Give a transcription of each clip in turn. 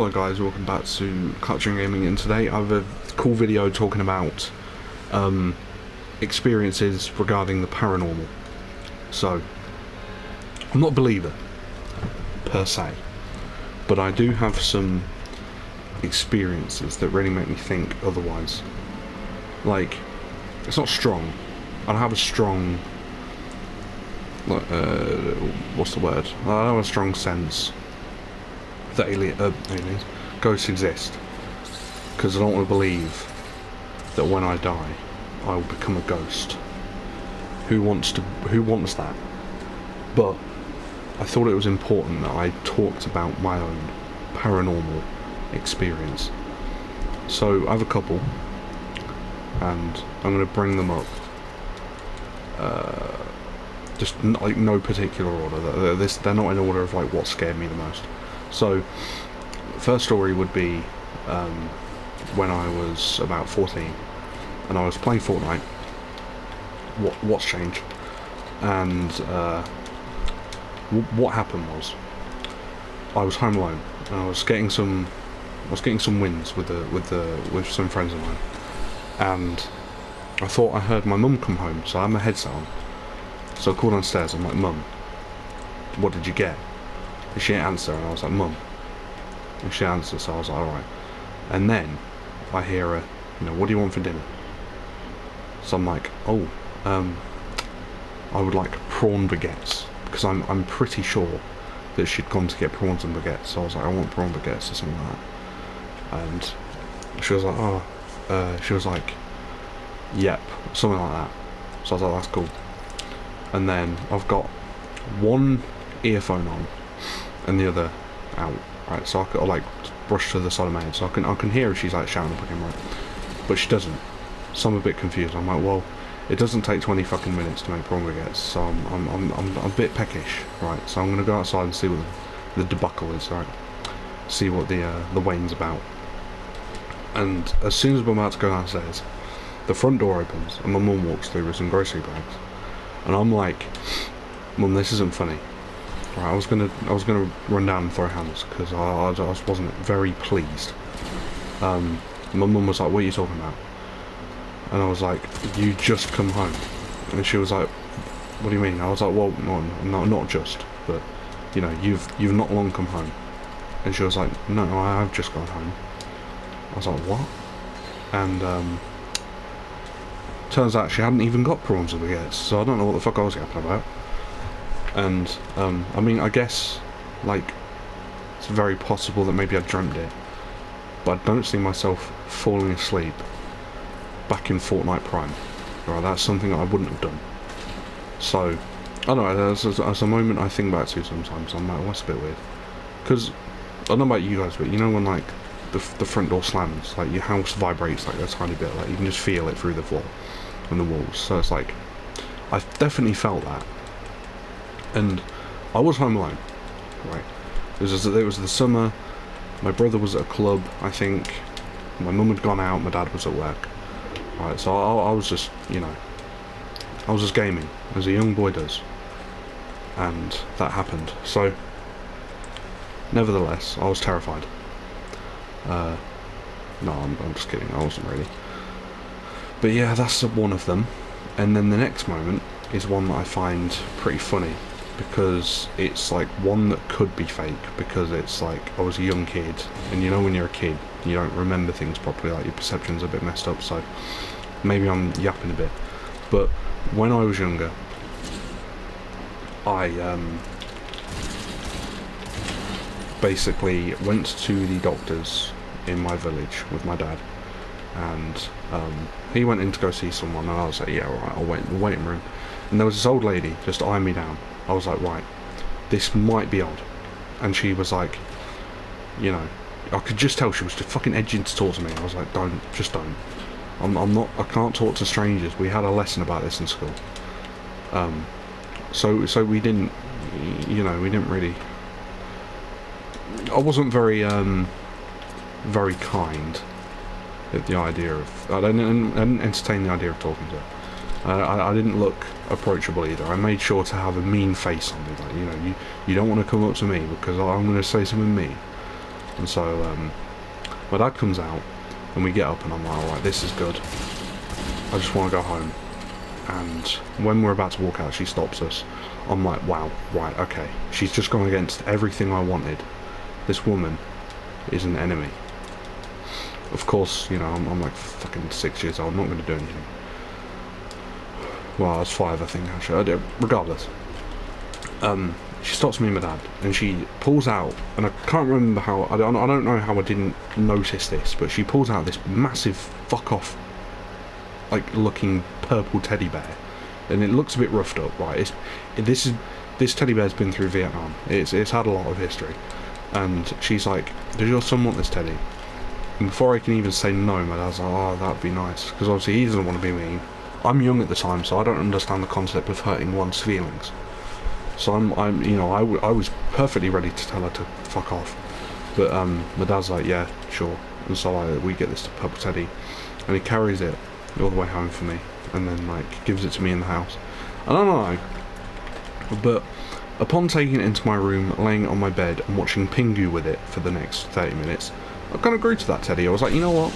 Hello guys, welcome back to Culture and Gaming, and today I have a cool video talking about experiences regarding the paranormal. So, I'm not a believer, per se, but I do have some experiences that really make me think otherwise. Like, it's not strong. I don't have a strong, what's the word? I don't have a strong sense that aliens, ghosts exist, because I don't want to believe that when I die I will become a ghost. Who wants that? But I thought it was important that I talked about my own paranormal experience. So I have a couple, and I'm going to bring them up just like no particular order. They're not in order of like what scared me the most. So, first story would be when I was about 14, and I was playing Fortnite. What's changed? And what happened was, I was home alone, and I was getting some wins with some friends of mine, and I thought I heard my mum come home, so I had my headset on. So I called downstairs. I'm like, "Mum, what did you get?" And she didn't answer, and I was like, "Mum." And she answered, so I was like, "Alright." And then I hear her, "What do you want for dinner?" So I'm like, "Oh, I would like prawn baguettes," because I'm pretty sure that she'd gone to get prawns and baguettes. So I was like, "I want prawn baguettes," or something like that. And she was like, she was like, "Yep," something like that. So I was like, "That's cool." And then I've got one earphone on and the other out, right? So I could like brush to the side of my head, so I can hear her. She's like shouting up again, right? But she doesn't. So I'm a bit confused. I'm like, well, it doesn't take 20 fucking minutes to make prawn baguettes, so I'm a bit peckish, right? So I'm gonna go outside and see what the debacle is, right? See what the wane's about. And as soon as I'm about to go downstairs, the front door opens and my mum walks through with some grocery bags, and I'm like, "Mum, this isn't funny." Right, I was gonna run down and throw hands because I wasn't very pleased. My mum was like, "What are you talking about?" And I was like, "You just come home." And she was like, "What do you mean?" I was like, "Well, not just, but you've not long come home." And she was like, "No, I've just gone home." I was like, "What?" And turns out she hadn't even got prawns and baguettes, so I don't know what the fuck I was yapping about. And I mean, I guess like it's very possible that maybe I dreamt it, but I don't see myself falling asleep back in Fortnite Prime. Right, that's something that I wouldn't have done. So I don't know. As a moment I think back to sometimes, I'm like, "Oh, that's a bit weird." Because I don't know about you guys, but when like the front door slams, like your house vibrates like a tiny bit, like you can just feel it through the floor and the walls. So it's like I've definitely felt that. And I was home alone, right? It was the summer. My brother was at a club, I think. My mum had gone out. My dad was at work, right? So I was just, I was just gaming as a young boy does, and that happened. So, nevertheless, I was terrified. No, I'm just kidding. I wasn't really. But yeah, that's one of them. And then the next moment is one that I find pretty funny, because it's like one that could be fake, because it's like I was a young kid, and when you're a kid you don't remember things properly, like your perception's a bit messed up, so maybe I'm yapping a bit. But when I was younger, I basically went to the doctor's in my village with my dad, and he went in to go see someone, and I was like, "Yeah, alright, I'll wait in the waiting room." And there was this old lady just eyeing me down. I was like, "Right, this might be odd." And she was like, I could just tell she was just fucking edging to talk to me. I was like, "Don't, just don't. I can't talk to strangers. We had a lesson about this in school." So we didn't, we didn't really. I wasn't very very kind at the idea of. I didn't entertain the idea of talking to her. I didn't look approachable either. I made sure to have a mean face on me, like, you don't want to come up to me because I'm going to say something mean. And so my dad comes out, and we get up, and I'm like, alright, this is good. I just want to go home. And when we're about to walk out, she stops us. I'm like, wow, right, okay. She's just gone against everything I wanted. This woman is an enemy. Of course, you know, I'm like fucking 6 years old. I'm not going to do anything. Well, I was 5, I think, actually. Regardless. She stops me and my dad, and she pulls out, and I can't remember how, I don't know how I didn't notice this, but she pulls out this massive fuck off, like, looking purple teddy bear, and it looks a bit roughed up, right? This teddy bear's been through Vietnam. It's had a lot of history, and she's like, does your son want this teddy? And before I can even say no, my dad's like, oh, that'd be nice, because obviously he doesn't want to be mean. I'm young at the time, so I don't understand the concept of hurting one's feelings. So I'm, you know, I was perfectly ready to tell her to fuck off, but my dad's like, yeah, sure. And so we get this purple teddy, and he carries it all the way home for me, and then like gives it to me in the house. I don't know, but upon taking it into my room, laying it on my bed, and watching Pingu with it for the next 30 minutes, I kind of grew to that teddy. I was like, you know what?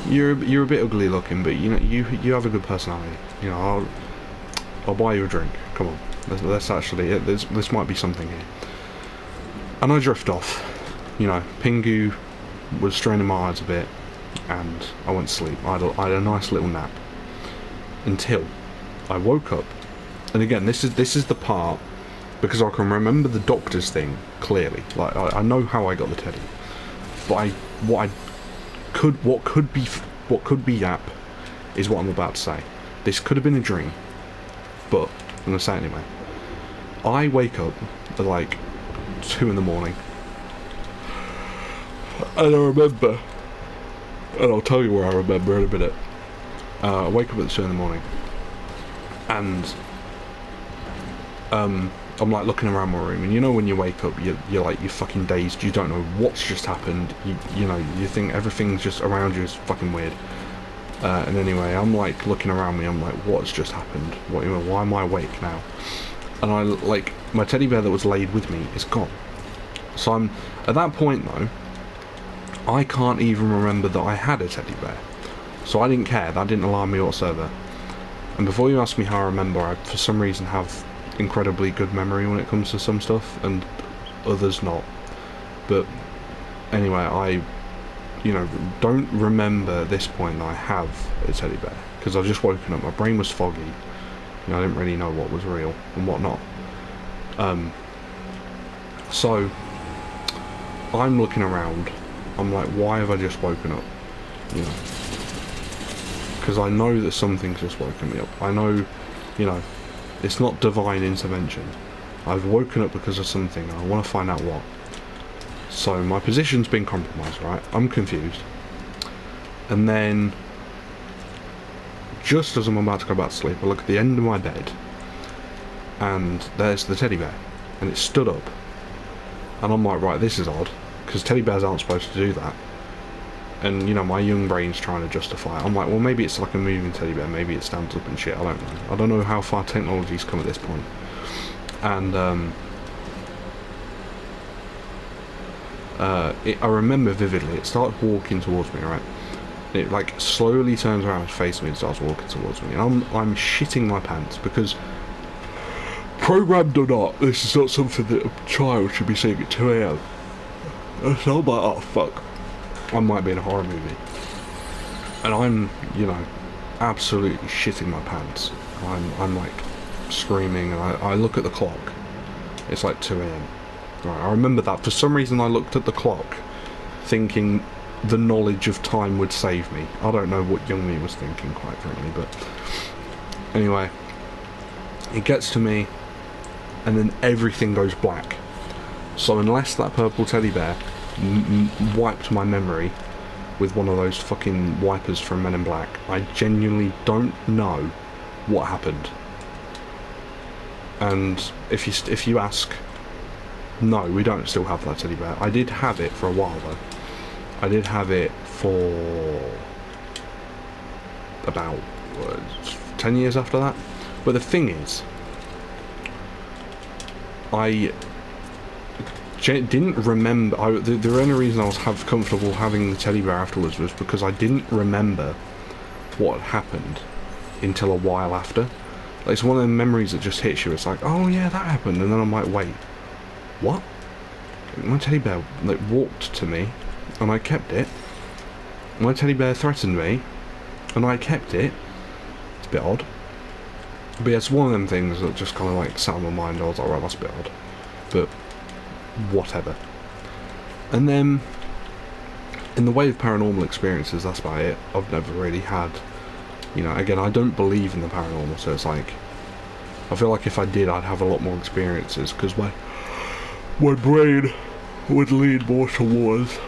You're a bit ugly looking, but you know you have a good personality. You know, I'll buy you a drink. Come on. That's actually it. This might be something here. And I drift off. You know, Pingu was straining my eyes a bit, and I went to sleep. I had a nice little nap until I woke up. And again, this is the part, because I can remember the doctor's thing clearly. Like I know how I got the teddy, but what could be Yap is what I'm about to say. This could have been a dream, but I'm gonna say it anyway. I wake up at like 2 in the morning, and I remember, and I'll tell you where I remember in a minute. I wake up at 2 in the morning, and I'm like looking around my room, and you know when you wake up, you're like, you're fucking dazed. You don't know what's just happened. You know, you think everything's just around you is fucking weird. And anyway, I'm like looking around me, I'm like, what's just happened? Why am I awake now? And I, like, my teddy bear that was laid with me is gone. So I'm, at that point though, I can't even remember that I had a teddy bear. So I didn't care, that didn't alarm me whatsoever. And before you ask me how I remember, I for some reason have incredibly good memory when it comes to some stuff, and others not. But anyway, I, you know, don't remember at this point that I have a teddy bear, because I've just woken up, my brain was foggy, you know, I didn't really know what was real and what not. So I'm looking around, I'm like, why have I just woken up? You know, because I know that something's just woken me up. I know, you know, it's not divine intervention. I've woken up because of something, and I want to find out what. So my position's been compromised, right? I'm confused. And then, just as I'm about to go back to sleep, I look at the end of my bed, and there's the teddy bear, and it stood up. And I'm like, right, this is odd, because teddy bears aren't supposed to do that. And, you know, my young brain's trying to justify it. I'm like, well, maybe it's like a moving teddy bear, maybe it stands up and shit, I don't know. I don't know how far technology's come at this point. And, I remember vividly, it started walking towards me, right? It, like, slowly turns around and faces me and starts walking towards me. And I'm shitting my pants, because, programmed or not, this is not something that a child should be seeing at 2 AM. So I'm like, oh, fuck. I might be in a horror movie. And I'm, you know, absolutely shitting my pants. I'm like, screaming, and I look at the clock. It's like 2 AM. Right, I remember that. For some reason I looked at the clock, thinking the knowledge of time would save me. I don't know what young me was thinking, quite frankly, but... Anyway, it gets to me, and then everything goes black. So unless that purple teddy bear wiped my memory with one of those fucking wipers from Men in Black, I genuinely don't know what happened. And if you ask, no, we don't still have that teddy bear. I did have it for a while though. I did have it for about 10 years after that. But the thing is, I didn't remember. The only reason I was comfortable having the teddy bear afterwards was because I didn't remember what had happened until a while after. Like, it's one of the memories that just hits you. It's like, oh yeah, that happened, and then I'm like, wait, what? My teddy bear like walked to me, and I kept it. My teddy bear threatened me, and I kept it. It's a bit odd. But yeah, it's one of them things that just kind of like sat on my mind. I was like, right, that's a bit odd. But whatever. And then, in the way of paranormal experiences, that's about it. I've never really had, you know, again, I don't believe in the paranormal, so it's like, I feel like if I did, I'd have a lot more experiences, because my brain would lean more towards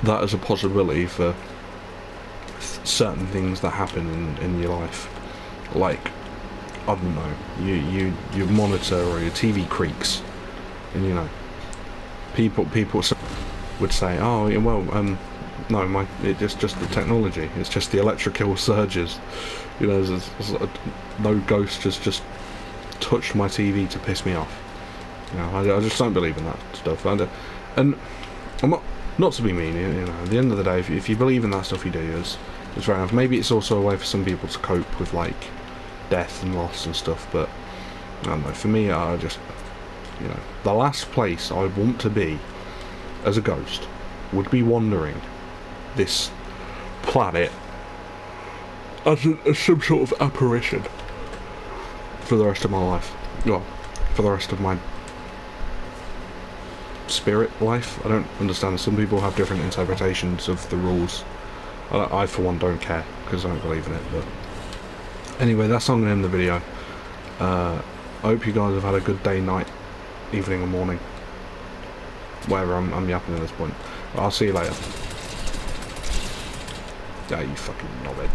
that as a possibility for certain things that happen in your life. Like, I don't know, your monitor or your TV creaks, and you know, people would say, oh yeah, well, no, it's just the technology, it's just the electrical surges, you know, no ghost just touched my TV to piss me off. You know, I just don't believe in that stuff. And I'm not to be mean, you know, at the end of the day, if you believe in that stuff, you do, it's fair enough. Maybe it's also a way for some people to cope with, like, death and loss and stuff, but I don't know, for me, I just, you know, the last place I would want to be as a ghost would be wandering this planet as some sort of apparition for the rest of my life. Well, for the rest of my spirit life. I don't understand. Some people have different interpretations of the rules. I for one don't care, because I don't believe in it. But anyway, that's how I'm going to end the video. I hope you guys have had a good day, night, evening or morning. Whatever, I'm yapping at this point. But I'll see you later. Yeah, you fucking knobhead.